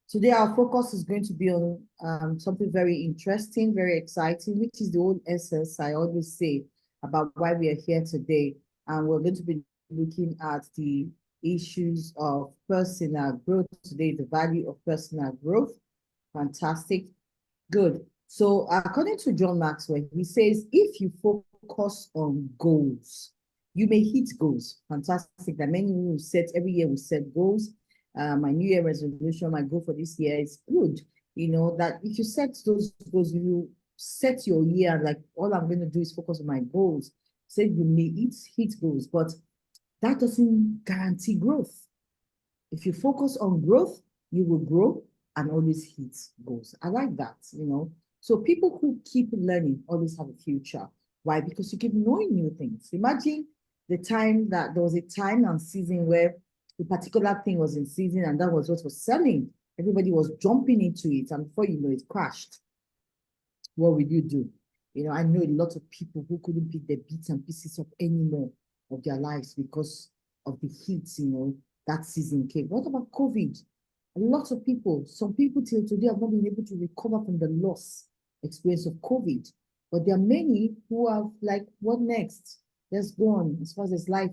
Today, our focus is going to be on something very interesting, very exciting, which is the whole essence I always say about why we are here today. And we're going to be looking at the issues of personal growth today, the value of personal growth. Fantastic. Good. So, according to John Maxwell, he says, if you focus on goals, you may hit goals. Fantastic. That many will set every year we set goals. My New Year resolution, my goal for this year is good. You know, that if you set those goals, you set your year, like all I'm going to do is focus on my goals. Say you may hit goals, but that doesn't guarantee growth. If you focus on growth, you will grow and always hit goals. I like that, you know. So people who keep learning always have a future. Why? Because you keep knowing new things. Imagine the time that there was a time and season where a particular thing was in season and that was what was selling. Everybody was jumping into it, and before you know it crashed. What will you do? You know, I know a lot of people who couldn't pick the bits and pieces up anymore of their lives because of the heat, you know, that season came. What about COVID? A lot of people, some people till today have not been able to recover from the loss experience of COVID. But there are many who have like, what next? Let's go on as far as life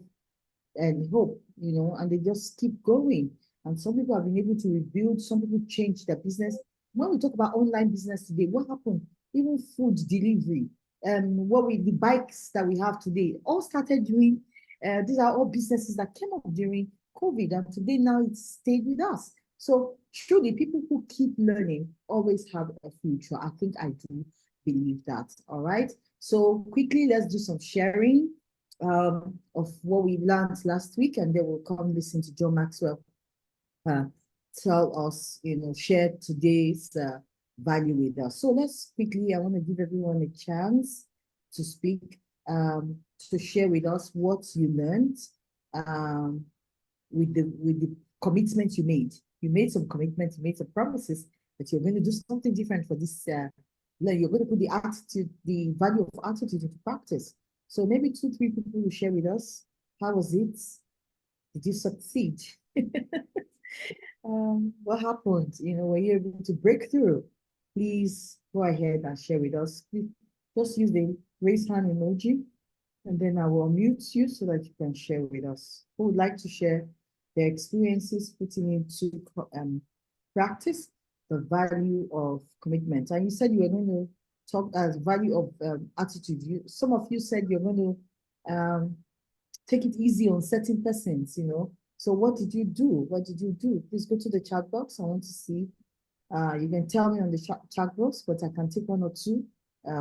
and hope, you know, and they just keep going. And some people have been able to rebuild, some people change their business. When we talk about online business today, what happened? Even food delivery, what we the bikes that we have today, all started doing. These are all businesses that came up during COVID, and today now it's stayed with us. So truly, people who keep learning always have a future. I think I do believe that. All right. So quickly, let's do some sharing of what we learned last week, and then we'll come listen to John Maxwell uh, tell us, you know, share today's value with us. So let's quickly, I want to give everyone a chance to speak, to share with us what you learned um, with the commitment you made. You made some commitments, you made some promises that you're going to do something different for this. You're going to put the attitude, the value of attitude into practice. So maybe 2, 3 people will share with us. How was it? Did you succeed? What happened? You know, were you able to break through? Please go ahead and share with us. Please just use the raise hand emoji, and then I will unmute you so that you can share with us. Who would like to share their experiences putting into practice the value of commitment? And you said you were going to talk as value of attitude. Some of you said you're going to take it easy on certain persons, you know. So what did you do? What did you do? Please go to the chat box. I want to see. You can tell me on the chat box, but I can take 1 or 2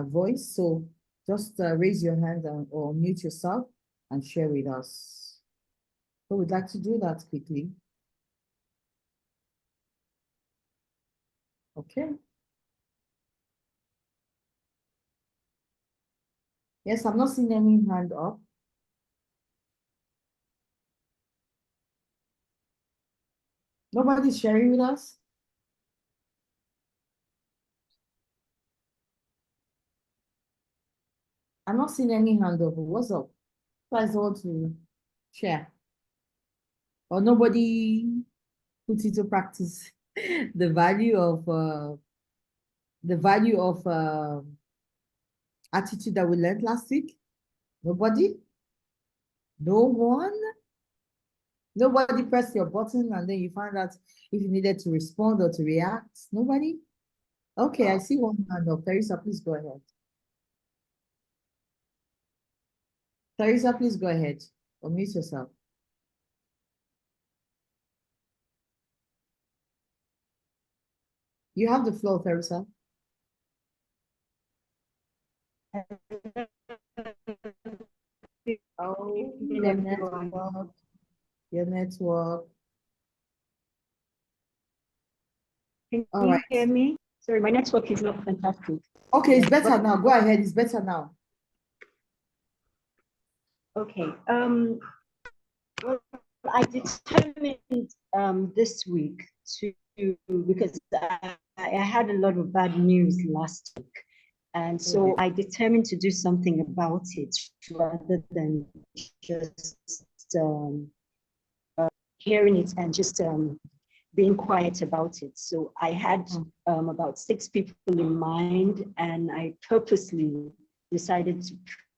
voice. So just raise your hand or mute yourself and share with us. So we'd like to do that quickly. Okay. Yes, I'm not seeing any hand up. Nobody's sharing with us. I'm not seeing any hand up. What's up? You guys want to share? Or nobody put into practice the value of attitude that we learned last week? Nobody? No one? Nobody pressed your button and then you find out if you needed to respond or to react? Nobody? Okay, I see one hand up. Teresa, please go ahead. Teresa, please go ahead. Unmute yourself. You have the floor, Teresa. Oh, your network. Your network. Can All you right. hear me? Sorry, my network is not fantastic. Okay, it's better now. Go ahead. It's better now. Okay. Well, I determined this week to because I had a lot of bad news last week, and so I determined to do something about it rather than just hearing it and just being quiet about it. So I had about 6 people in mind, and I purposely decided to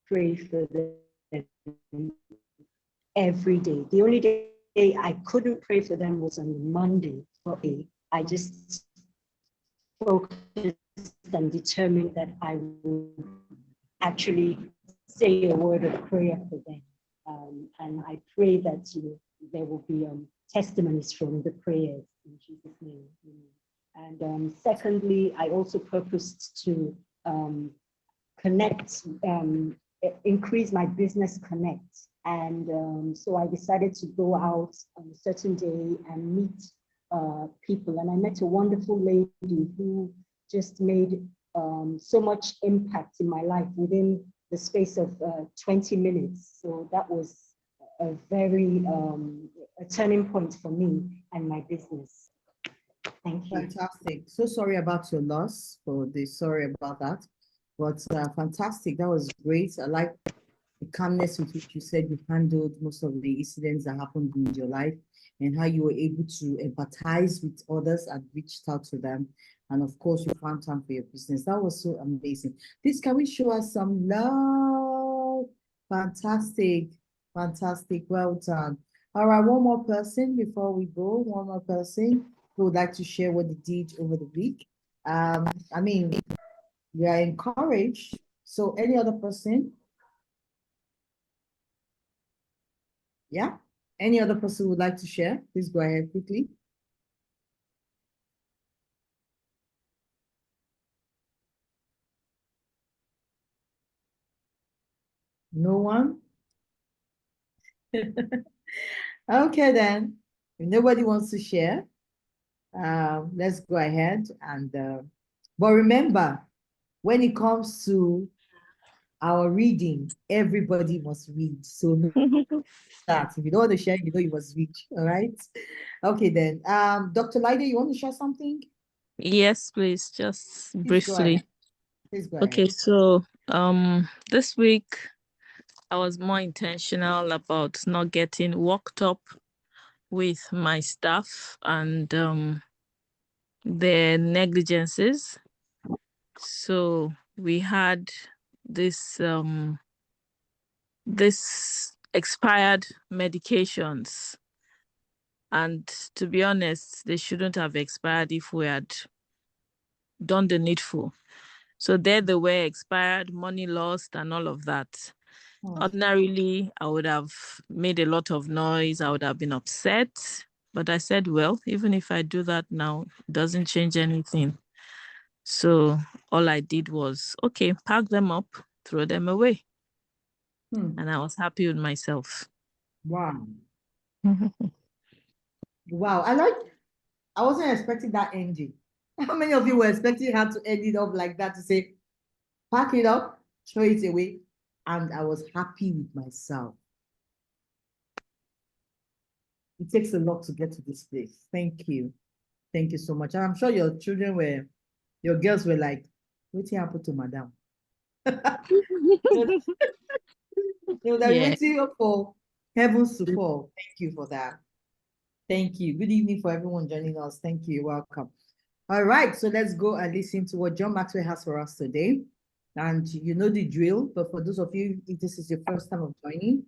pray for them every day. The only day I couldn't pray for them was on Monday. Okay, I just focused and determined that I would actually say a word of prayer for them. And I pray that there will be testimonies from the prayers in Jesus' name. And secondly, I also purposed to connect, increase my business connect. And so I decided to go out on a certain day and meet people. And I met a wonderful lady who just made so much impact in my life within the space of 20 minutes. So that was a very a turning point for me and my business. Thank you. Fantastic. So sorry about your loss. Sorry about that. But fantastic. That was great. I like the calmness with which you said you handled most of the incidents that happened in your life and how you were able to empathize with others and reached out to them. And of course, you found time for your business. That was so amazing. Please, can we show us some love? Fantastic. Fantastic. Well done. All right, one more person before we go. One more person who would like to share what they did over the week. I mean, we are encouraged. So any other person? Yeah. Any other person who would like to share? Please go ahead quickly. No one? Okay, then. If nobody wants to share, let's go ahead and but remember, when it comes to our reading, everybody must read. So that if you don't want to share, you know you must read. All right. Okay, then. Dr. Lida, you want to share something? Yes, please, just Please go briefly. ahead. Please go Okay, ahead. so this week I was more intentional about not getting worked up with my staff and their negligences. So we had this expired medications, and to be honest, they shouldn't have expired if we had done the needful. So there they were, expired, money lost, and all of that. Ordinarily, I would have made a lot of noise. I would have been upset. But I said, well, even if I do that now, it doesn't change anything. So all I did was, okay, pack them up, throw them away. And I was happy with myself. Wow. Wow. I wasn't expecting that ending. How many of you were expecting her to end it up like that, to say, pack it up, throw it away? And I was happy with myself. It takes a lot to get to this place. Thank you. Thank you so much. And I'm sure your girls were like, what happened to madam? They were waiting for heavens to fall. Thank you for that. Thank you. Good evening for everyone joining us. Thank you. Welcome. All right, so let's go and listen to what John Maxwell has for us today. And you know the drill, but for those of you, if this is your first time of joining,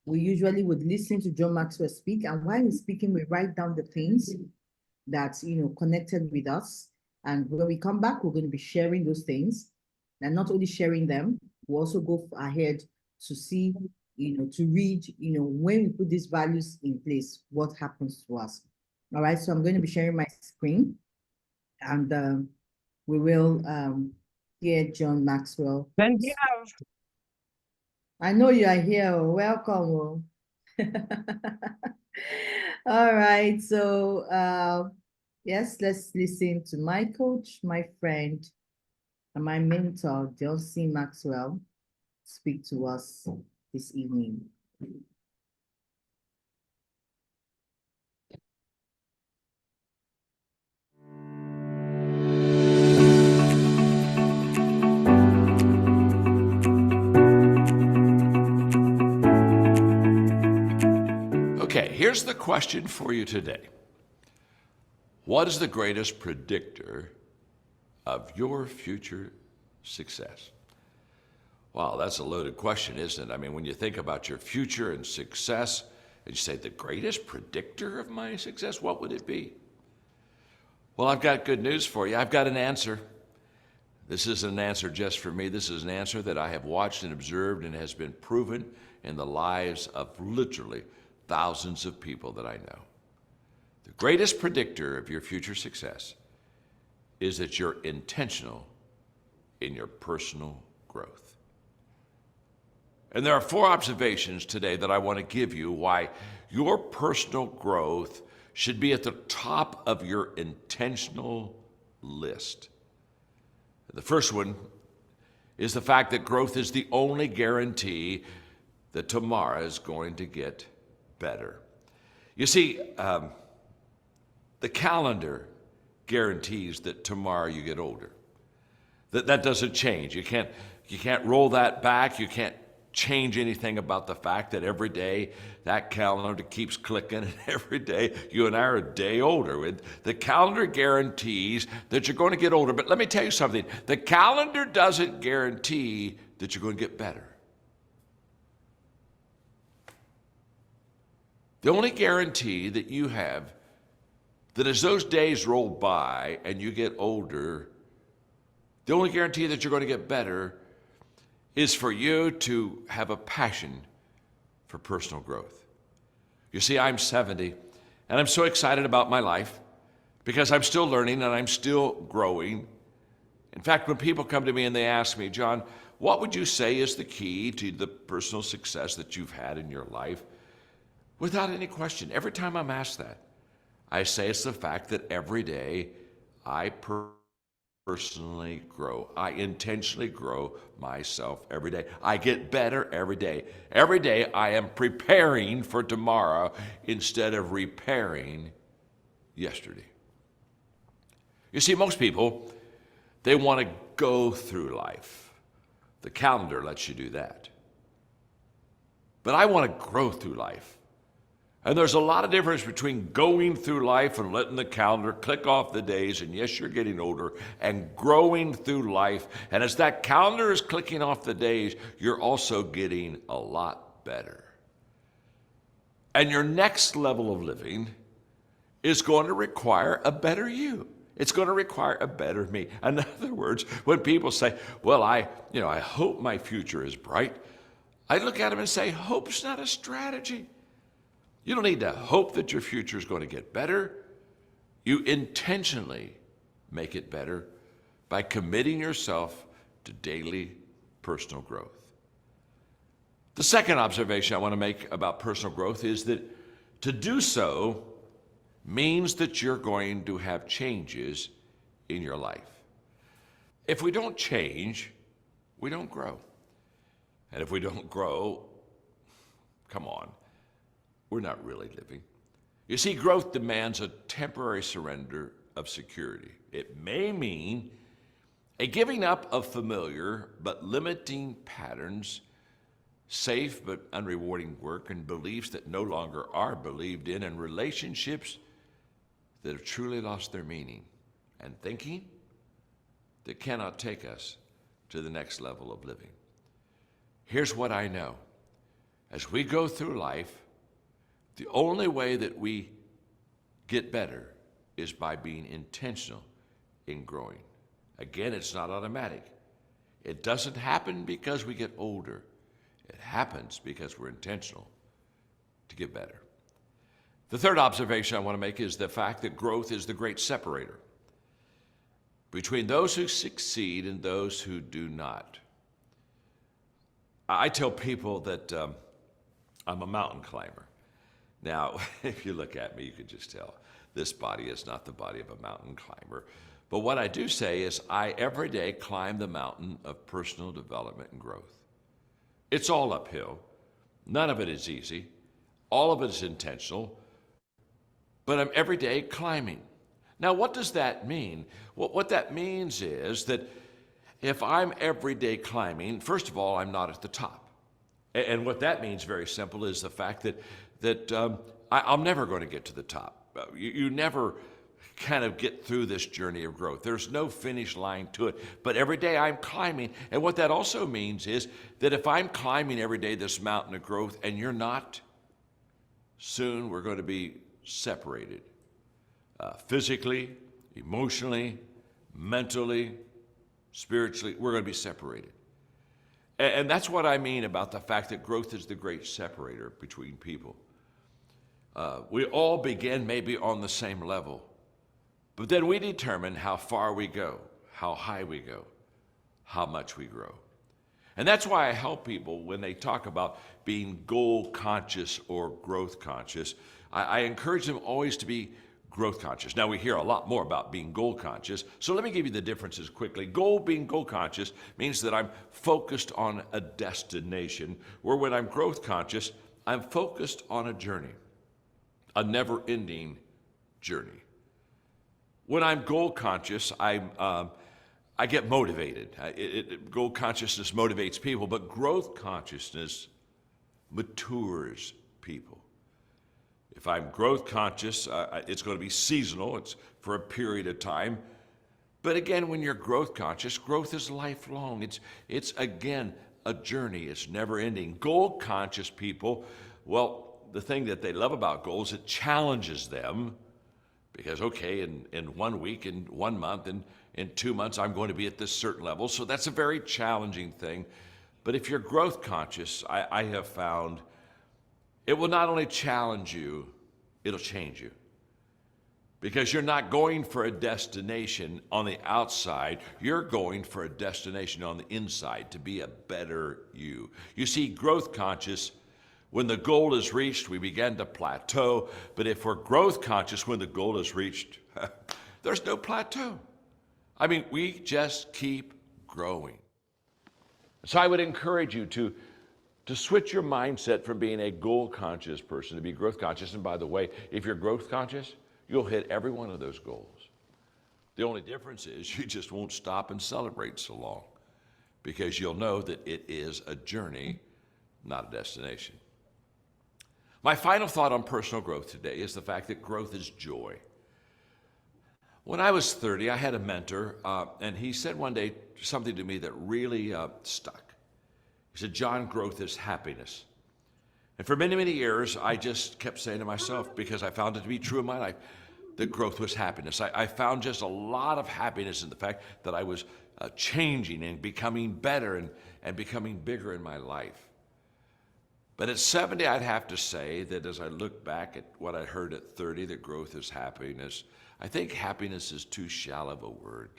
we usually would listen to John Maxwell speak. And while he's speaking, we write down the things that, connected with us. And when we come back, we're going to be sharing those things. And not only sharing them, we'll also go ahead to see, to read, when we put these values in place, what happens to us. All right, so I'm going to be sharing my screen. And we will hear John Maxwell. I know you are here. Welcome. All right. So yes, let's listen to my coach, my friend, and my mentor, John C. Maxwell, speak to us this evening. Okay, here's the question for you today. What is the greatest predictor of your future success? Wow, that's a loaded question, isn't it? I mean, when you think about your future and success, and you say, the greatest predictor of my success, what would it be? Well, I've got good news for you. I've got an answer. This isn't an answer just for me. This is an answer that I have watched and observed and has been proven in the lives of literally thousands of people that I know. The greatest predictor of your future success is that you're intentional in your personal growth. And there are 4 observations today that I want to give you why your personal growth should be at the top of your intentional list. The first one is the fact that growth is the only guarantee that tomorrow is going to get better. You see, the calendar guarantees that tomorrow you get older. That doesn't change. You can't roll that back. You can't change anything about the fact that every day that calendar keeps clicking, and every day you and I are a day older. The calendar guarantees that you're going to get older. But let me tell you something. The calendar doesn't guarantee that you're going to get better. The only guarantee that you have that as those days roll by and you get older, the only guarantee that you're going to get better is for you to have a passion for personal growth. You see, I'm 70, and I'm so excited about my life because I'm still learning and I'm still growing. In fact, when people come to me and they ask me, John, what would you say is the key to the personal success that you've had in your life? Without any question, every time I'm asked that, I say it's the fact that every day I personally grow. I intentionally grow myself every day. I get better every day. Every day I am preparing for tomorrow instead of repairing yesterday. You see, most people, they want to go through life. The calendar lets you do that. But I want to grow through life. And there's a lot of difference between going through life and letting the calendar click off the days, and yes, you're getting older, and growing through life. And as that calendar is clicking off the days, you're also getting a lot better. And your next level of living is going to require a better you. It's going to require a better me. In other words, when people say, well, I hope my future is bright, I look at them and say, hope's not a strategy. You don't need to hope that your future is going to get better. You intentionally make it better by committing yourself to daily personal growth. The second observation I want to make about personal growth is that to do so means that you're going to have changes in your life. If we don't change, we don't grow. And if we don't grow, come on, we're not really living. You see, growth demands a temporary surrender of security. It may mean a giving up of familiar but limiting patterns, safe but unrewarding work, and beliefs that no longer are believed in, and relationships that have truly lost their meaning, and thinking that cannot take us to the next level of living. Here's what I know. As we go through life, the only way that we get better is by being intentional in growing. Again, it's not automatic. It doesn't happen because we get older. It happens because we're intentional to get better. The third observation I want to make is the fact that growth is the great separator between those who succeed and those who do not. I tell people that I'm a mountain climber. Now, if you look at me, you can just tell this body is not the body of a mountain climber. But what I do say is I every day climb the mountain of personal development and growth. It's all uphill. None of it is easy. All of it is intentional. But I'm every day climbing. Now, what does that mean? Well, what that means is that if I'm every day climbing, first of all, I'm not at the top. And what that means, very simple, is the fact that I'm never going to get to the top. You never kind of get through this journey of growth. There's no finish line to it, but every day I'm climbing. And what that also means is that if I'm climbing every day this mountain of growth and you're not, soon we're going to be separated. Physically, emotionally, mentally, spiritually, we're going to be separated. And that's what I mean about the fact that growth is the great separator between people. We all begin maybe on the same level, but then we determine how far we go, how high we go, how much we grow. And that's why I help people when they talk about being goal conscious or growth conscious. I encourage them always to be growth conscious. Now, we hear a lot more about being goal conscious, so let me give you the differences quickly. Being goal conscious means that I'm focused on a destination, where when I'm growth conscious, I'm focused on a journey, a never-ending journey. When I'm goal conscious, I get motivated. Goal consciousness motivates people, but growth consciousness matures people. If I'm growth conscious, it's going to be seasonal. It's for a period of time. But again, when you're growth conscious, growth is lifelong. It's again, a journey. It's never ending. Goal conscious people, well, the thing that they love about goals, it challenges them because, okay, in 1 week, in 1 month, in 2 months, I'm going to be at this certain level. So that's a very challenging thing. But if you're growth conscious, I have found it will not only challenge you, it'll change you. Because you're not going for a destination on the outside, you're going for a destination on the inside to be a better you. You see, growth conscious, when the goal is reached, we begin to plateau. But if we're growth conscious when the goal is reached, there's no plateau. I mean, we just keep growing. So I would encourage you to switch your mindset from being a goal-conscious person to be growth-conscious. And by the way, if you're growth-conscious, you'll hit every one of those goals. The only difference is you just won't stop and celebrate so long, because you'll know that it is a journey, not a destination. My final thought on personal growth today is the fact that growth is joy. When I was 30, I had a mentor, and he said one day something to me that really stuck. He said, John, growth is happiness. And for many, many years, I just kept saying to myself, because I found it to be true in my life, that growth was happiness. I found just a lot of happiness in the fact that I was changing and becoming better and becoming bigger in my life. But at 70, I'd have to say that as I look back at what I heard at 30, that growth is happiness, I think happiness is too shallow of a word.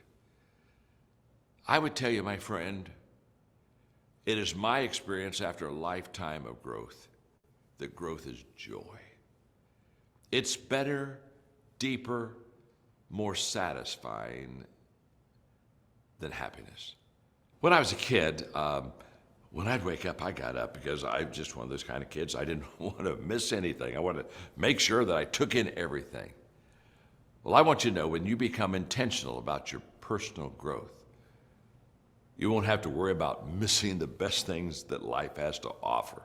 I would tell you, my friend, it is my experience after a lifetime of growth that growth is joy. It's better, deeper, more satisfying than happiness. When I was a kid, when I'd wake up, I got up because I'm just one of those kind of kids. I didn't want to miss anything. I wanted to make sure that I took in everything. Well, I want you to know, when you become intentional about your personal growth, you won't have to worry about missing the best things that life has to offer,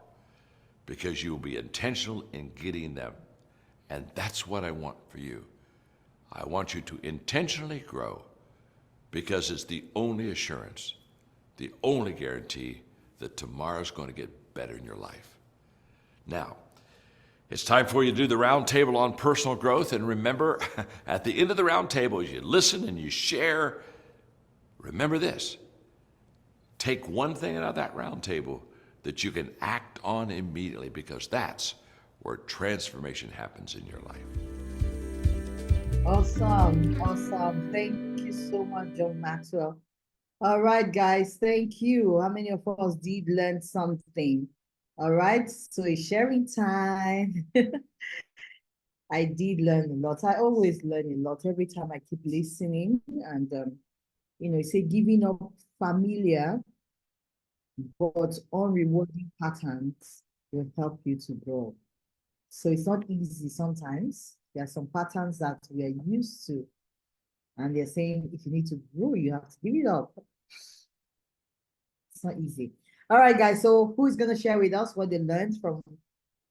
because you will be intentional in getting them. And that's what I want for you. I want you to intentionally grow, because it's the only assurance, the only guarantee that tomorrow's going to get better in your life. Now, it's time for you to do the round table on personal growth. And remember, at the end of the round table, as you listen and you share, remember this. Take one thing out of that round table that you can act on immediately, because that's where transformation happens in your life. Awesome. Awesome. Thank you so much, John Maxwell. All right, guys. Thank you. How many of us did learn something? All right. So it's sharing time. I did learn a lot. I always learn a lot every time I keep listening. And, it's a giving up familiar but unrewarding patterns will help you to grow. So it's not easy sometimes. There are some patterns that we are used to, and they're saying if you need to grow, you have to give it up. It's not easy. All right, guys. So who is going to share with us what they learned from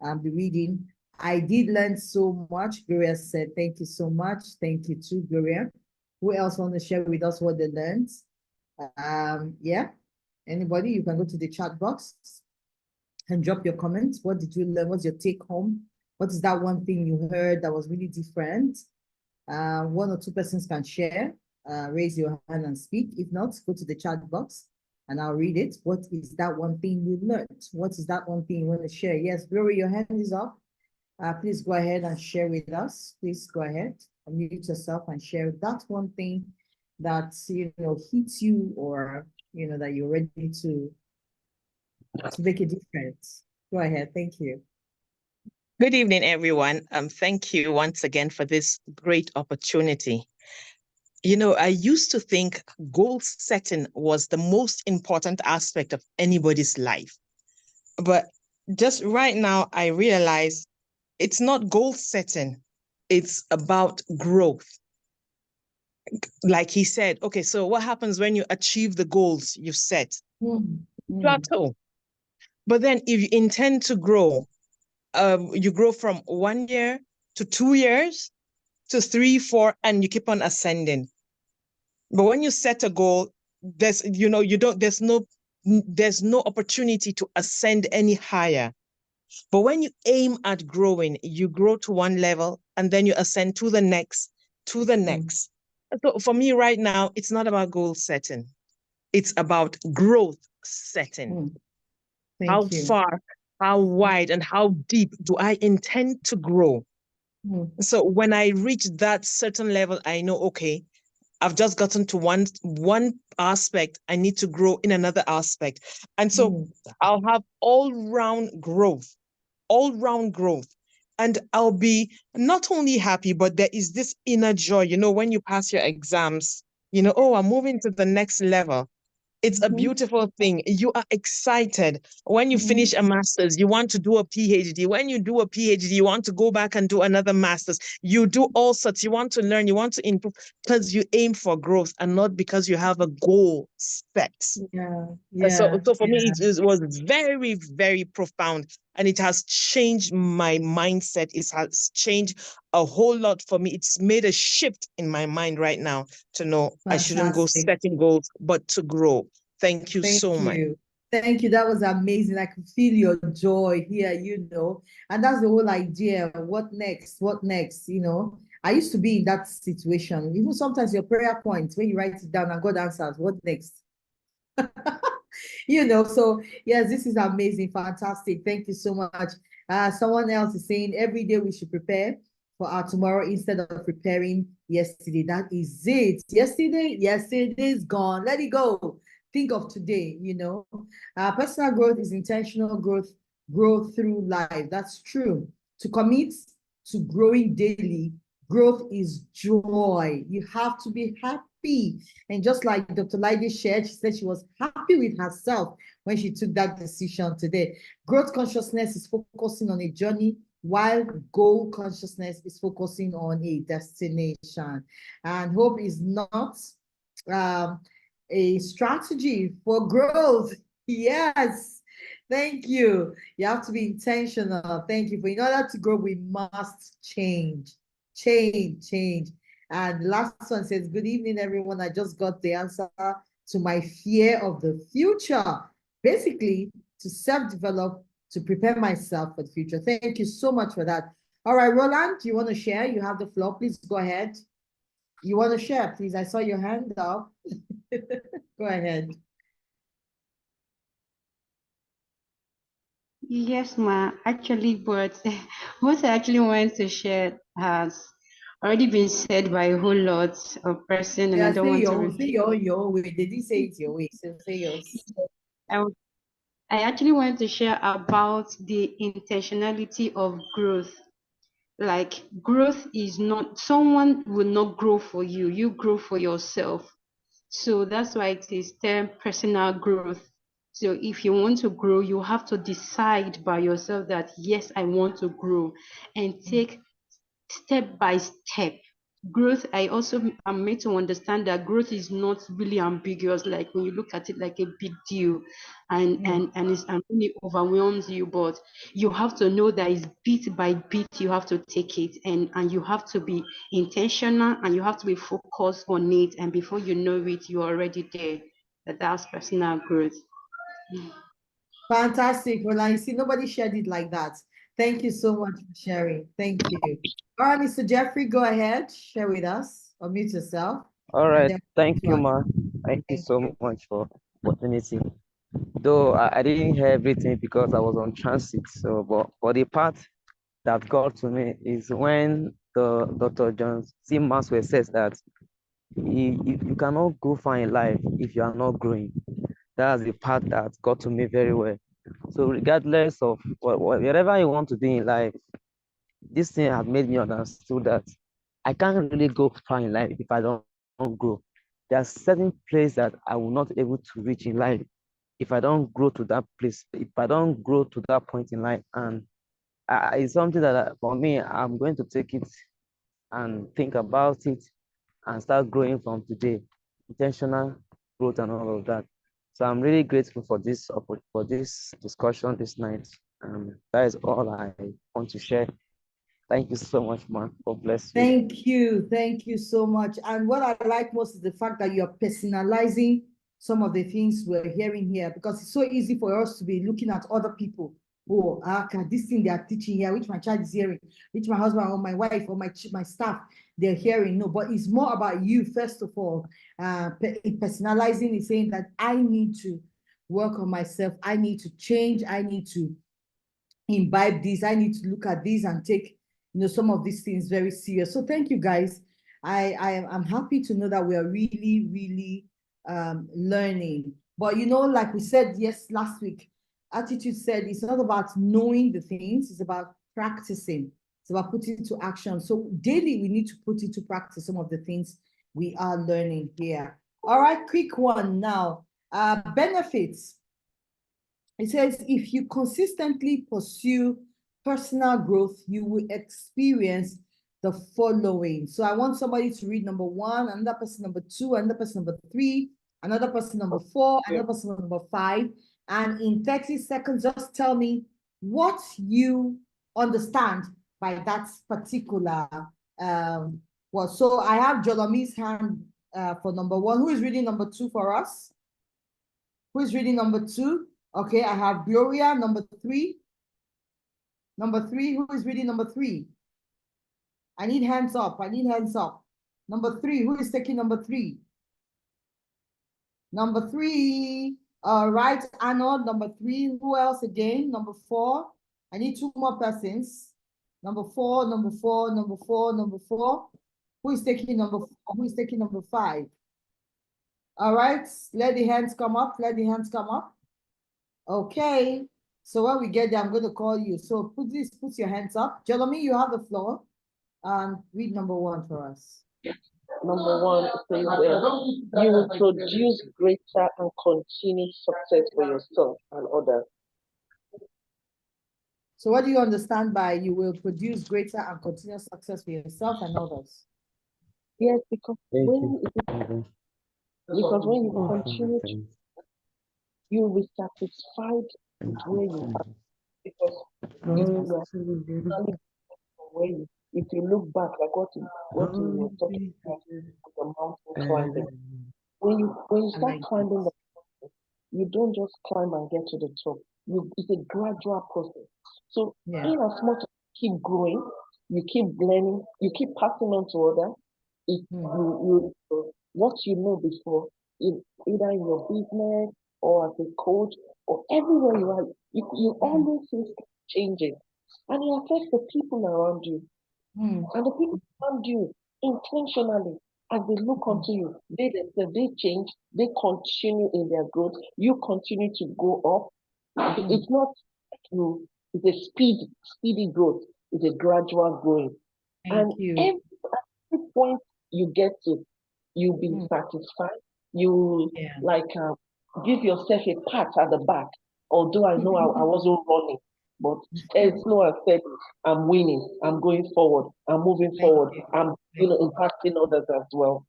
the reading I did learn so much. Gloria said, thank you so much. Thank you too, Gloria. Who else want to share with us what they learned? Yeah, anybody, you can go to the chat box and drop your comments. What did you learn? What's your take home? What is that one thing you heard that was really different? One or two persons can share. Raise your hand and speak. If not, go to the chat box and I'll read it. What is that one thing you learned? What is that one thing you want to share? Yes, Glory, your hand is up. Please go ahead and share with us. Please go ahead, unmute yourself and share that one thing that hits you, or that you're ready to make a difference. Go ahead. Thank you. Good evening, everyone. Thank you once again for this great opportunity. I used to think goal setting was the most important aspect of anybody's life. But just right now, I realize it's not goal setting. It's about growth. Like he said, okay, so what happens when you achieve the goals you've set? Plateau. But then if you intend to grow, you grow from 1 year to 2 years to 3, 4, and you keep on ascending. But when you set a goal, there's no opportunity to ascend any higher. But when you aim at growing, you grow to one level and then you ascend to the next, to the next. So for me right now, it's not about goal setting. It's about growth setting. How far, how wide, and how deep do I intend to grow? So when I reach that certain level, I know, okay, I've just gotten to one aspect. I need to grow in another aspect. And so I'll have all-round growth. And I'll be not only happy, but there is this inner joy, when you pass your exams, oh, I'm moving to the next level. It's a beautiful thing. You are excited. When you finish a master's, you want to do a PhD. When you do a PhD, you want to go back and do another master's. You do all sorts. You want to learn. You want to improve because you aim for growth and not because you have a goal set. So for me, it was very, very profound. And it has changed my mindset. It has changed a whole lot for me. It's made a shift in my mind right now to know I shouldn't go setting goals, but to grow. Thank you so much. Thank you. That was amazing. I could feel your joy here, and that's the whole idea. What next? What next? I used to be in that situation. Even sometimes your prayer points, when you write it down and God answers, what next? So yes, this is amazing, fantastic. Thank you so much. Someone else is saying every day we should prepare for our tomorrow instead of preparing yesterday. That is it. Yesterday is gone. Let it go. Think of today. Personal growth is intentional growth through life. That's true. To commit to growing daily, growth is joy. You have to be happy. And just like Dr. Lydia shared, she said she was happy with herself when she took that decision today. Growth consciousness is focusing on a journey, while goal consciousness is focusing on a destination. And hope is not a strategy for growth. Yes. Thank you. You have to be intentional. Thank you. But in order to grow, we must change. And the last one says, good evening, everyone. I just got the answer to my fear of the future. Basically, to self-develop, to prepare myself for the future. Thank you so much for that. All right, Roland, do you want to share? You have the floor. Please go ahead. You want to share, please? I saw your hand up. Go ahead. Yes, ma. Actually, but what I actually want to share has already been said by a whole lot of person, and I don't want to repeat. Say your way. They didn't say it's your way, so say yours. I actually want to share about the intentionality of growth. Like, growth is not, someone will not grow for you, you grow for yourself. So that's why it is termed personal growth. So if you want to grow, you have to decide by yourself that, yes, I want to grow, and take step by step growth, I also am made to understand that growth is not really ambiguous, like when you look at it like a big deal and really overwhelms you, but you have to know that it's bit by bit you have to take it, and you have to be intentional and you have to be focused on it, and before you know it, you're already there. That's personal growth. Fantastic. Well, I see nobody shared it like that. Thank you so much for sharing. Thank you. All right, Mr. Jeffrey, go ahead, share with us, unmute yourself. All And right, then thank you, we'll- ma. Thank you Thank so you. much for opportunity. Though I didn't hear everything because I was on transit. So, but the part that got to me is when the Dr. John C. Maxwell says that you cannot go far in life if you are not growing. That's the part that got to me very well. So, regardless of whatever you want to do in life, this thing has made me understood that I can't really go far in life if I don't grow. There are certain places that I will not able to reach in life if I don't grow to that place, if I don't grow to that point in life. And it's something that for me, I'm going to take it and think about it and start growing from today, intentional growth and all of that. So I'm really grateful for this discussion this night. That is all I want to share. Thank you so much, man. God bless you. Thank you. Thank you so much. And what I like most is the fact that you're personalizing some of the things we're hearing here, because it's so easy for us to be looking at other people. Oh, okay, this thing they are teaching here, which my child is hearing, which my husband or my wife or my staff, they're hearing. No, but it's more about you, first of all. Personalizing is saying that I need to work on myself. I need to change. I need to imbibe this. I need to look at this and take, some of these things very serious. So thank you, guys. I'm happy to know that we are really, really learning. But like we said last week, Attitude said it's not about knowing the things, it's about practicing. It's about putting into action. So daily we need to put into practice some of the things we are learning here. All right, quick one now. Benefits. It says, if you consistently pursue personal growth, you will experience the following. So I want somebody to read number 1, another person number 2, another person number 3, another person number 4, another person number 5. And in 30 seconds, just tell me what you understand by that particular well. So I have Jolomi's hand for number 1. Who is reading number 2 for us? Who is reading number 2? Okay, I have Gloria, number 3. Number 3, who is reading number 3? I need hands up. I need hands up. Number 3, who is taking number 3? Number 3. All right, Arnold, number 3. Who else again? Number 4. I need 2 more persons. Number 4, number 4, number 4, number 4. Who is taking number 4? Who is taking number 5? All right, let the hands come up. Let the hands come up. Okay, so when we get there, I'm going to call you. So put your hands up. Jolomi, you have the floor. Read number 1 for us. Number 1 says you will produce greater and continued success for yourself and others. So what do you understand by you will produce greater and continuous success for yourself and others? Yes, because Thank when you. you continue to, you will be satisfied with where you are. Because if you look back, like what you were talking about, the mountain climbing, when you start climbing the mountain, you don't just climb and get to the top. It's a gradual process. So in as much as you keep growing, you keep learning, you keep passing on to others. What you know before, either in your business or as a coach or everywhere you are, you always see stuff changing, and it affects the people around you. And the people around you intentionally, as they look onto you, they change, they continue in their growth, you continue to go up. It's not it's a speedy growth, it's a gradual growing. Thank you. Every point you get to, you'll be satisfied. You give yourself a pat at the back. Although I know I wasn't running, But it's no effect. I'm winning. I'm going forward. I'm moving Thank forward. you. I'm, impacting others as well.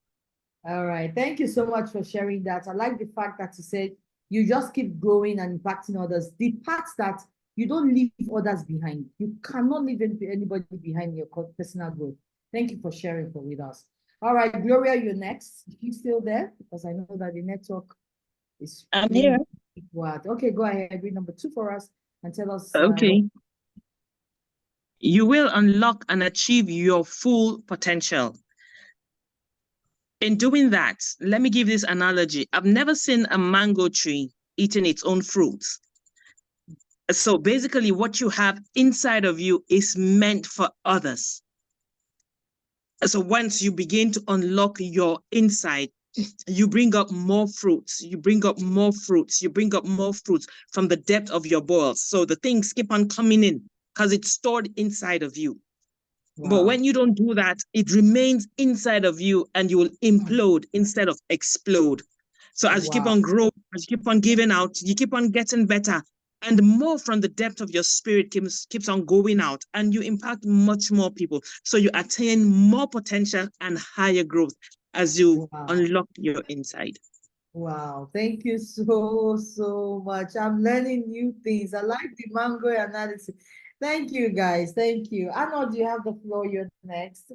All right. Thank you so much for sharing that. I like the fact that you said you just keep growing and impacting others. The part that you don't leave others behind. You cannot leave anybody behind in your personal growth. Thank you for sharing with us. All right, Gloria, you're next. You still there? Because I know that the network is. I'm here. What? Okay, go ahead. Read number 2 for us and tell us. Okay. You will unlock and achieve your full potential. In doing that, let me give this analogy. I've never seen a mango tree eating its own fruit. So basically, what you have inside of you is meant for others. So once you begin to unlock your inside, you bring up more fruits, you bring up more fruits, you bring up more fruits from the depth of your bowels. So the things keep on coming in because it's stored inside of you. Wow. But when you don't do that, it remains inside of you and you will implode instead of explode. So as you keep on growing, as you keep on giving out, you keep on getting better, and more from the depth of your spirit keeps on going out, and you impact much more people. So you attain more potential and higher growth as you unlock your inside. Wow, thank you so much. I'm learning new things. I like the mango analysis. Thank you, guys. Thank you. Arnold, you have the floor. You're next.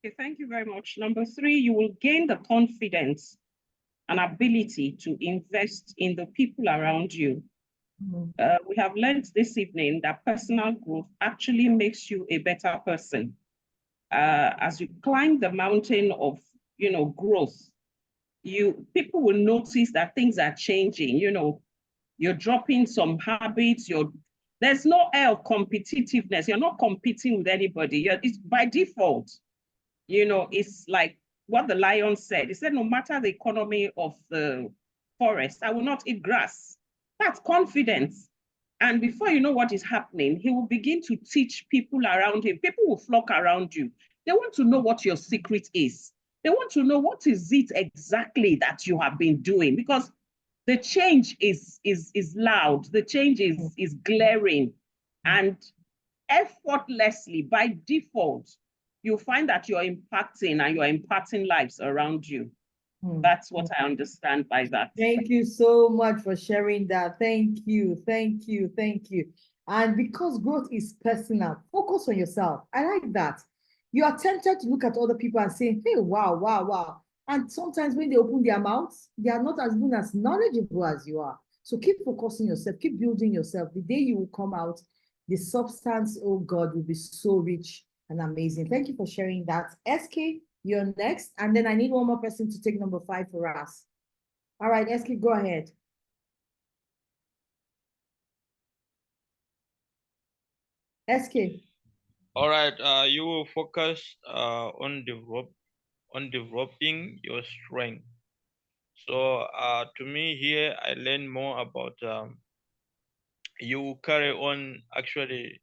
Okay, thank you very much. Number 3, you will gain the confidence and ability to invest in the people around you. We have learned this evening that personal growth actually makes you a better person. As you climb the mountain of, growth, people will notice that things are changing. You're dropping some habits. There's no air of competitiveness. You're not competing with anybody. It's by default. It's like what the lion said. He said, no matter the economy of the forest, I will not eat grass. That's confidence. And before you know what is happening, he will begin to teach people around him. People will flock around you. They want to know what your secret is. They want to know what is it exactly that you have been doing, because the change is loud. The change is glaring, and effortlessly, by default, you find that you're impacting and you're imparting lives around you. That's what I understand by that. Thank you so much for sharing that. Thank you. Thank you. Thank you. And because growth is personal, focus on yourself. I like that. You are tempted to look at other people and say, hey, wow, wow, wow. And sometimes when they open their mouths, they are not as good as knowledgeable as you are. So keep focusing yourself, keep building yourself. The day you will come out, the substance, oh God, will be so rich and amazing. Thank you for sharing that. SK, you're next. And then I need one more person to take number 5 for us. All right, SK, go ahead. SK. All right, you will focus on developing your strength. So to me here, I learned more about you carry on actually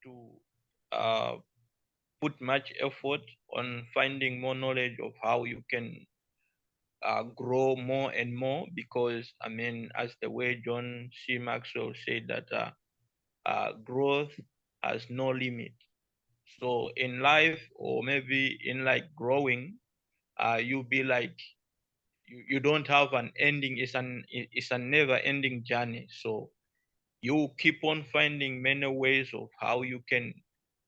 to put much effort on finding more knowledge of how you can grow more and more, because I mean, as the way John C. Maxwell said that growth has no limit. So in life, or maybe in like growing, you'll be like you don't have an ending. It's a never ending journey. So you keep on finding many ways of how you can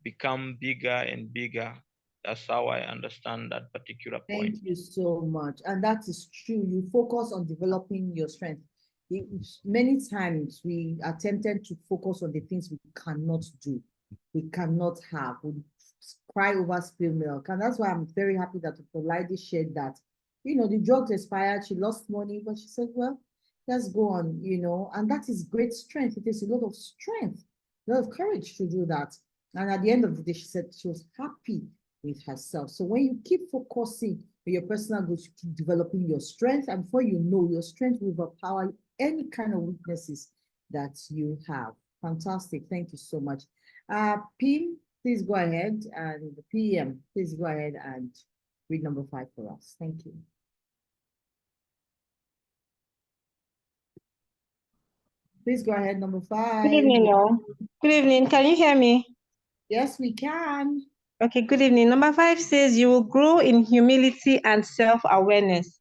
become bigger and bigger. That's how I understand that particular point. Thank you so much. And that is true. You focus on developing your strength. Many times we are tempted to focus on the things we cannot do, we cannot have. We cry over spilled milk. And that's why I'm very happy that the lady shared that. The drugs expired, she lost money, but she said, well, let's go on, and that is great strength. It is a lot of strength, a lot of courage to do that. And at the end of the day, she said she was happy with herself. So when you keep focusing on your personal goals, you keep developing your strength, and before you know, your strength will overpower any kind of weaknesses that you have. Fantastic. Thank you so much. Pim, please go ahead, and PM, please go ahead and read number 5 for us. Thank you. Please go ahead, number Good 5. evening, all. Good evening. Can you hear me? Yes, we can. Okay, good evening. Number 5 says you will grow in humility and self-awareness.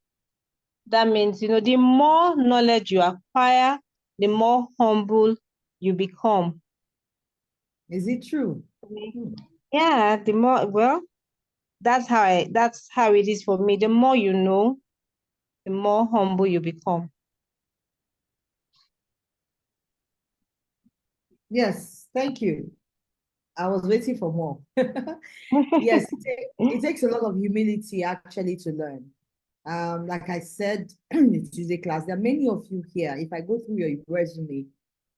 That means, the more knowledge you acquire, the more humble you become. Is it true? Yeah, the more, well, that's how it is for me. The more you know, the more humble you become. Yes, thank you. I was waiting for more. Yes, it takes a lot of humility actually to learn. Like I said in Tuesday class, there are many of you here. If I go through your resume,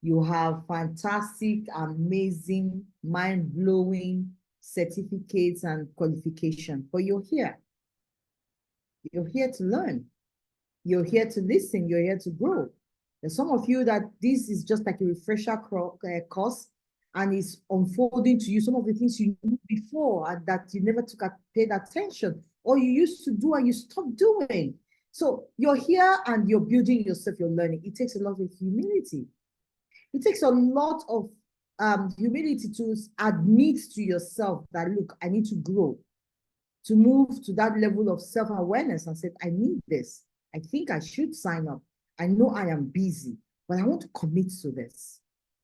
you have fantastic, amazing, mind-blowing certificates and qualification, but you're here. You're here to learn. You're here to listen. You're here to grow. There's some of you that this is just like a refresher course, and it's unfolding to you some of the things you knew before and that you never paid attention, or you used to do and you stopped doing. So you're here and you're building yourself, you're learning. It takes a lot of humility. It takes a lot of humility to admit to yourself that, look, I need to grow, to move to that level of self-awareness and say, I need this. I think I should sign up. I know I am busy, but I want to commit to this.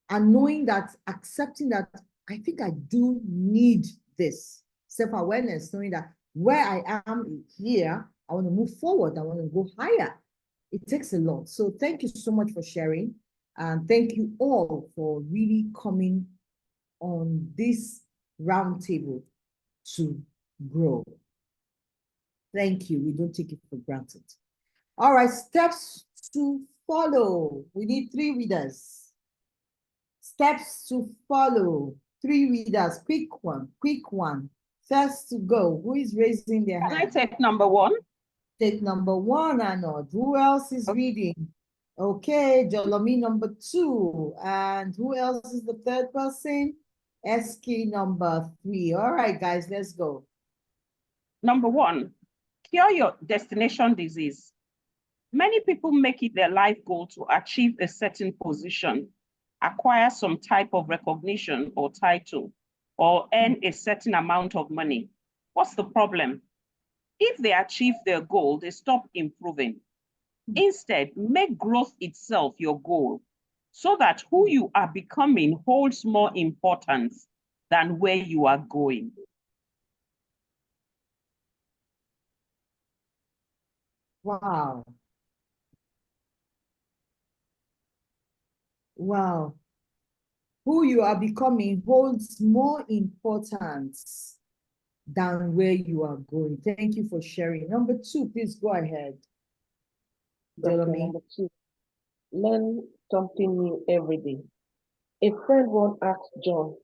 And knowing that, accepting that, I think I do need this self-awareness, knowing that where I am here, I want to move forward. I want to go higher. It takes a lot. So thank you so much for sharing. And thank you all for really coming on this roundtable to grow. Thank you. We don't take it for granted. All right, steps to follow. We need 3 readers. Steps to follow. 3 readers. Quick one. First to go. Who is raising their hand? Can I take number 1? Take number 1, Arnold. Who else is reading? Okay, Jolomi number 2. And who else is the 3rd person? Eski number 3. All right, guys, let's go. Number 1, cure your destination disease. Many people make it their life goal to achieve a certain position, acquire some type of recognition or title, or earn a certain amount of money. What's the problem? If they achieve their goal, they stop improving. Instead, make growth itself your goal so that who you are becoming holds more importance than where you are going. Wow. Wow. Who you are becoming holds more importance than where you are going. Thank you for sharing. Number 2, please go ahead. Okay, Jolomi. number 2, learn something new every day. A friend once asked John,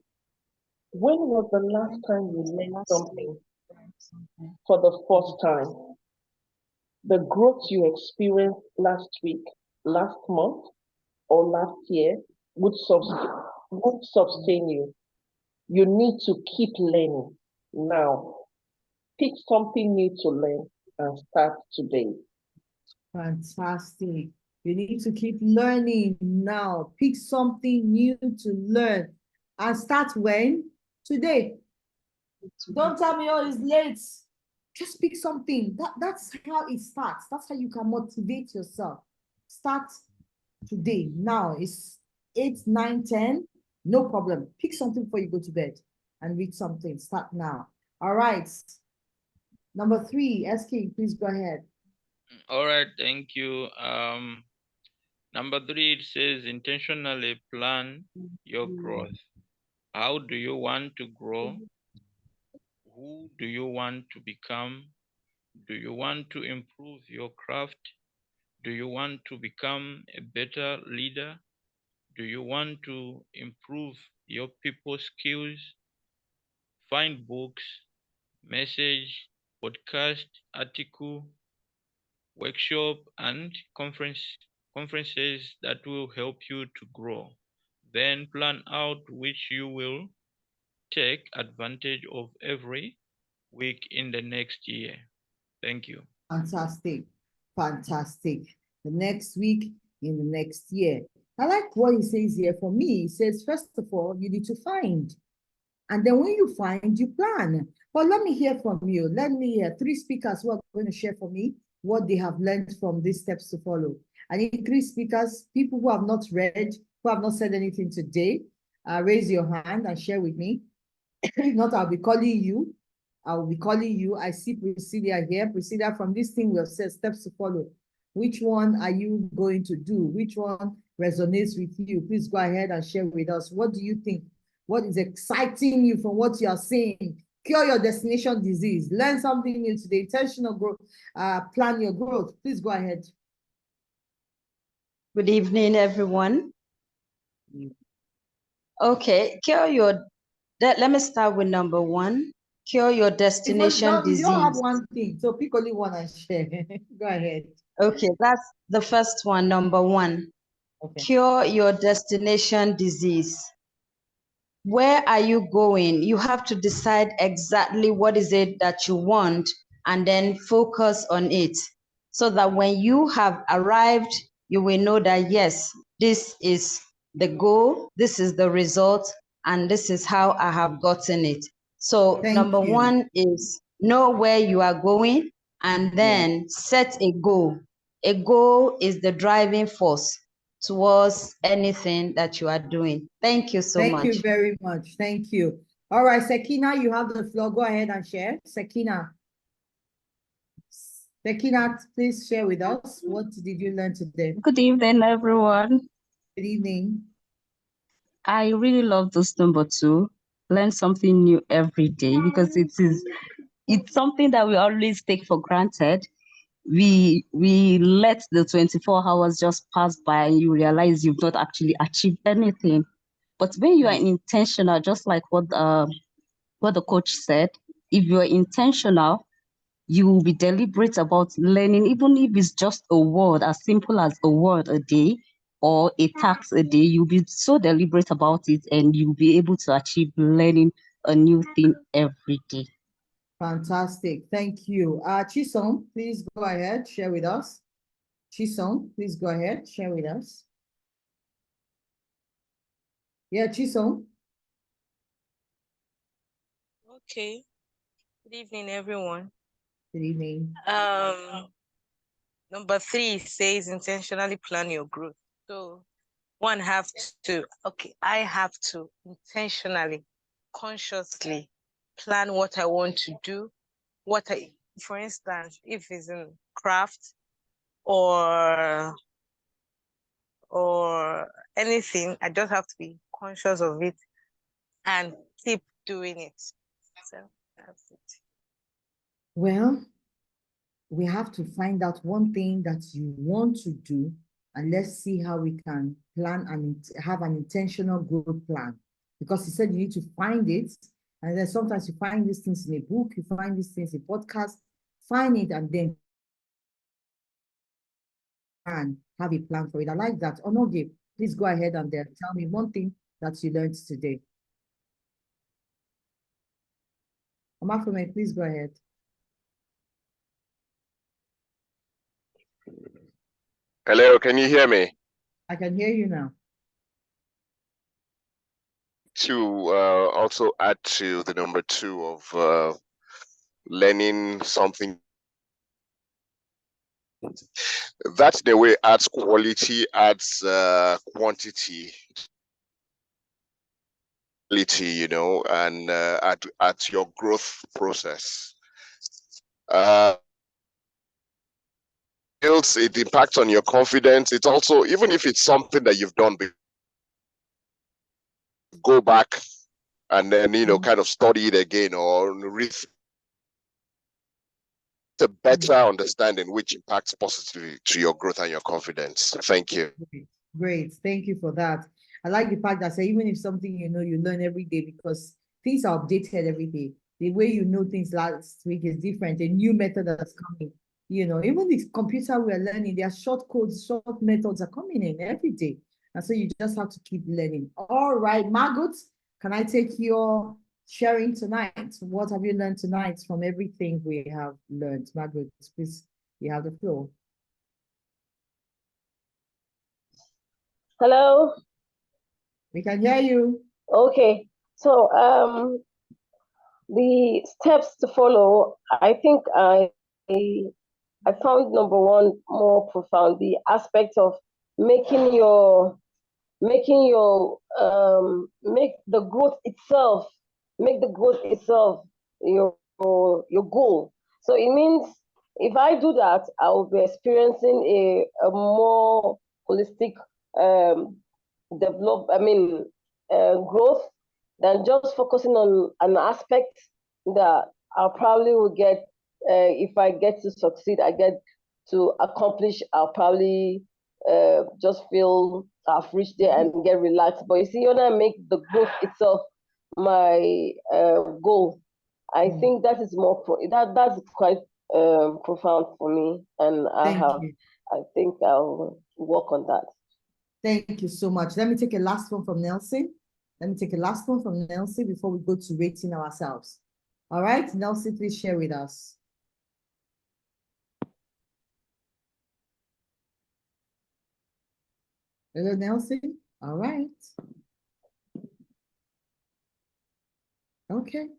when was the last time you learned something for the first time? The growth you experienced last week, last month, or last year would sustain you. You need to keep learning now. Pick something new to learn and start today. Fantastic. You need to keep learning now. Pick something new to learn and start when? Today. Don't tell me, oh, it's late. Just pick something. That's how it starts. That's how you can motivate yourself. Start today. Now it's 8, 9, 10. No problem. Pick something before you go to bed and read something. Start now. All right. Number 3, SK, please go ahead. All right, thank you. Number 3, it says intentionally plan your growth. How do you want to grow? Who do you want to become? Do you want to improve your craft? Do you want to become a better leader? Do you want to improve your people skills? Find books, message, podcast, article, workshop, and conferences that will help you to grow. Then plan out which you will take advantage of every week in the next year. Thank you. Fantastic. Fantastic. The next week, in the next year. I like what he says here. For me, he says, first of all, you need to find. And then when you find, you plan. But let me hear from you. Let me hear 3 speakers who are going to share for me what they have learned from these steps to follow. I need 3 speakers, people who have not read, who have not said anything today. Raise your hand and share with me. If not, I'll be calling you. I'll be calling you. I see Priscilla here. Priscilla, from this thing we have said, steps to follow. Which one are you going to do? Which one resonates with you? Please go ahead and share with us. What do you think? What is exciting you from what you are saying? Cure your destination disease. Learn something new today. Intentional growth. Plan your growth. Please go ahead. Good evening, everyone. Okay, let me start with number 1. Cure your destination You don't have disease. one thing, so pick only one and share. Go ahead. Okay, that's the first one, number 1. Okay. Cure your destination disease. Where are you going? You have to decide exactly what is it that you want and then focus on it so that when you have arrived, you will know that, yes, this is the goal, this is the result, and this is how I have gotten it. So number 1 is know where you are going and then set a goal. A goal is the driving force towards anything that you are doing. Thank you so much. Thank you very much. Thank you. All right, Sekina, you have the floor. Go ahead and share. Sekina, please share with us. What did you learn today? Good evening, everyone. Good evening. I really love this number 2. Learn something new every day because it's something that we always take for granted. We let the 24 hours just pass by and you realize you've not actually achieved anything. But when you are intentional, just like what the coach said, if you are intentional, you will be deliberate about learning, even if it's just a word, as simple as a word a day or a task a day. You'll be so deliberate about it and you'll be able to achieve learning a new thing every day. Fantastic. Thank you. Chisom, please go ahead, share with us. Chisom, please go ahead, share with us. Yeah, Chisom. Okay. Good evening, everyone. Good evening. Number 3 says intentionally plan your growth. So I have to intentionally, consciously plan what I want to do. For instance, if it's in craft or anything, I just have to be conscious of it and keep doing it. So that's it. Well, we have to find out one thing that you want to do, and let's see how we can plan and have an intentional growth plan. Because he said you need to find it, and then sometimes you find these things in a book, you find these things in podcast, find it and then have a plan for it. I like that. Onoge, please go ahead and tell me one thing that you learned today. Amafome, please go ahead. Hello, can you hear me? I can hear you now. To also add to the number 2 of learning something. That's the way adds quality, adds quantity, you know, and at your growth process. It impacts on your confidence. It's also, even if it's something that you've done before, go back and then, you know, kind of study it again or read a better understanding, which impacts positively to your growth and your confidence. Thank you. Great. Thank you for that. I like the fact that say, even if something you know, you learn every day because things are updated every day. The way you know things last week is different. A new method that's coming. You know, even the computer we're learning, their short codes, short methods are coming in every day. And so you just have to keep learning. All right, Margot, can I take your sharing tonight? What have you learned tonight from everything we have learned? Margaret, please, you have the floor. Hello? We can hear you. Okay. So the steps to follow, I think I found number one more profound, the aspect of making your make the growth itself, your goal. So it means if I do that, I will be experiencing a more holistic growth than just focusing on an aspect that I probably will get. If I get to succeed, I get to accomplish, I'll probably just feel I've reached there and get relaxed. But you see, when I make the growth itself my goal, I think that is that's quite profound for me, and I think I'll work on that. Thank you so much. Let me take a last one from Nelson. Before we go to rating ourselves. All right, Nelson, please share with us. Hello, Nelson. All right. Okay.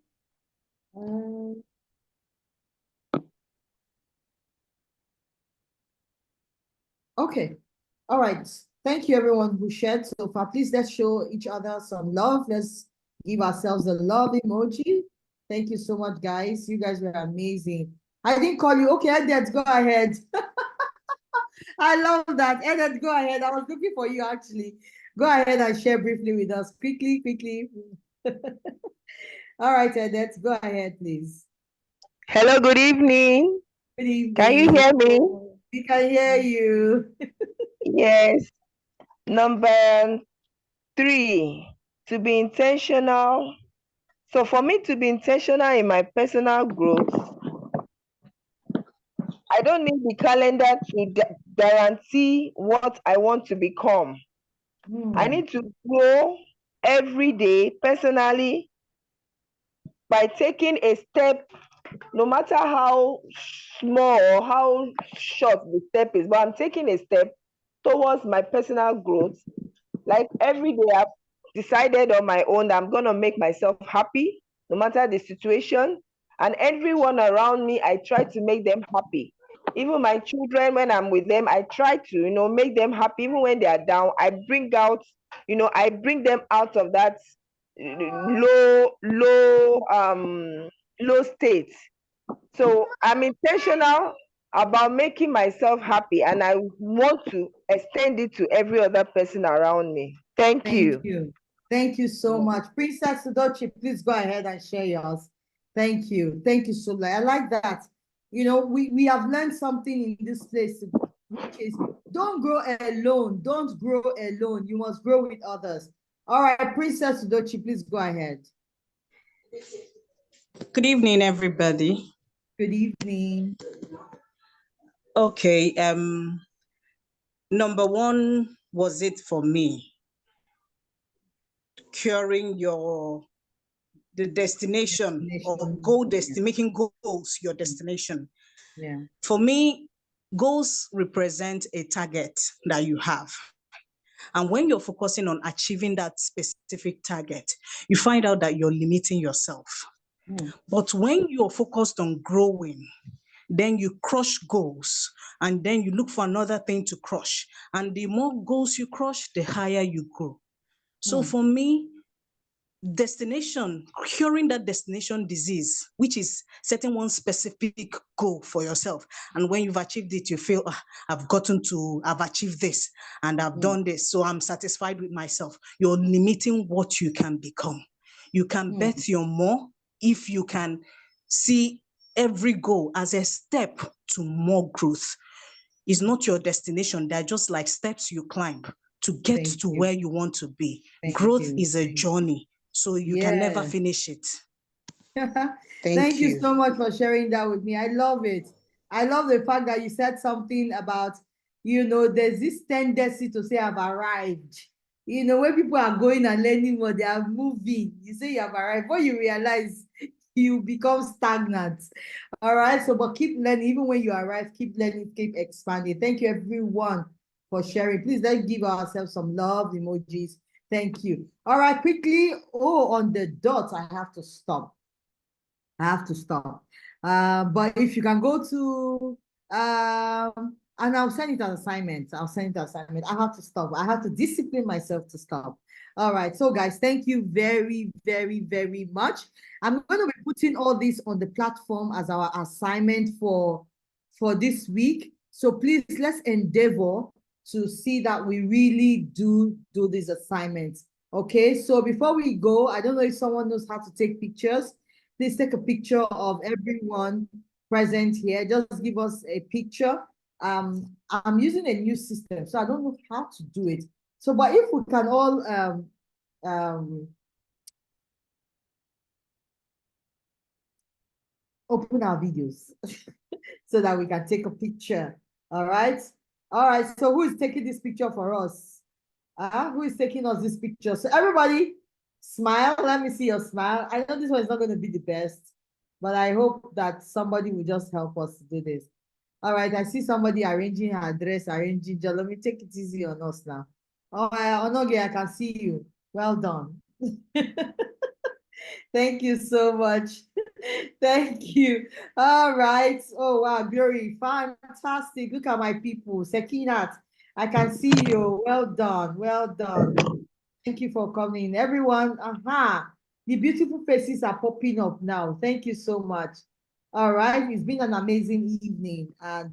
Okay. All right. Thank you, everyone who shared so far. Please, let's show each other some love. Let's give ourselves a love emoji. Thank you so much, guys. You guys were amazing. I didn't call you. Okay, Edet, go ahead. I love that. Edet, go ahead. I was looking for you, actually. Go ahead and share briefly with us. Quickly. All right, Edet, go ahead, please. Hello, good evening. Good evening. Can you hear me? We can hear you. Yes. Number 3, to be intentional. So for me to be intentional in my personal growth, I don't need the calendar to guarantee what I want to become. I need to grow every day personally by taking a step, no matter how small or how short the step is, but I'm taking a step towards my personal growth. Like every day I've decided on my own that I'm going to make myself happy, no matter the situation. And everyone around me, I try to make them happy. Even my children, when I'm with them, I try to, make them happy. Even when they are down, I bring them out of that low state. So I'm intentional about making myself happy, and I want to extend it to every other person around me. Thank you. Thank you so much. Princess Sudochi, please go ahead and share yours. Thank you so much. I like that. We have learned something in this place, which is don't grow alone. You must grow with others. All right, Princess Sudochi, please go ahead. Good evening, everybody. Good evening. Okay, number 1 was it for me, curing the destination or making goals your destination. Yeah. For me, goals represent a target that you have. And when you're focusing on achieving that specific target, you find out that you're limiting yourself. But when you're focused on growing, then you crush goals, and then you look for another thing to crush. And the more goals you crush, the higher you grow. So for me, curing that destination disease, which is setting one specific goal for yourself. And when you've achieved it, you feel, I've achieved this and I've done this. So I'm satisfied with myself. You're limiting what you can become. You can bet your more if you can see every goal as a step to more growth. It's not your destination. They're just like steps you climb to get to where you want to be. Growth is a journey, so you can never finish it. Thank you so much for sharing that with me. I love it. I love the fact that you said something about, there's this tendency to say I've arrived. When people are going and learning more, they are moving. You say you have arrived. When you realize you become stagnant. All right. So, but keep learning. Even when you arrive, keep learning, keep expanding. Thank you, everyone for sharing. Please let's give ourselves some love emojis. Thank you. All right, quickly. Oh, on the dot, I have to stop. But if you can go to and I'll send it as assignment. I have to stop. I have to discipline myself to stop. All right. So guys, thank you very, very, very much. I'm going to be putting all this on the platform as our assignment for this week. So please let's endeavor to see that we really do these assignments. Okay. So before we go, I don't know if someone knows how to take pictures. Please take a picture of everyone present here. Just give us a picture. I'm using a new system, so I don't know how to do it. So, but if we can all open our videos so that we can take a picture. All right. So who is taking this picture for us? Who is taking us this picture? So everybody, smile. Let me see your smile. I know this one is not going to be the best, but I hope that somebody will just help us do this. All right, I see somebody arranging her dress, arranging. Let me take it easy on us now. Oh, Onoge, I can see you. Well done. Thank you so much. Thank you. All right. Oh, wow, Glory, fantastic. Look at my people. Sekinat, I can see you. Well done. Well done. Thank you for coming. Everyone, the beautiful faces are popping up now. Thank you so much. All right. It's been an amazing evening. And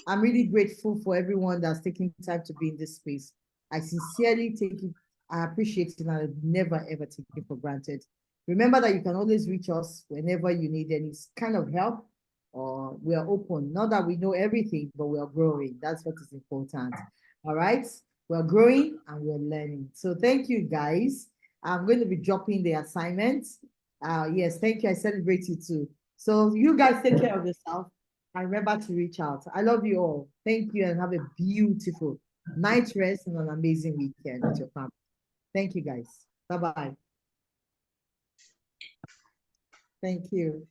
I'm really grateful for everyone that's taking time to be in this space. I sincerely take it. I appreciate it, and I never, ever take it for granted. Remember that you can always reach us whenever you need any kind of help, or we are open. Not that we know everything, but we are growing. That's what is important. All right. We're growing and we're learning. So thank you, guys. I'm going to be dropping the assignments. Yes, thank you. I celebrate you too. So you guys take care of yourself and remember to reach out. I love you all. Thank you and have a beautiful night rest and an amazing weekend with your family. Thank you, guys. Bye-bye. Thank you.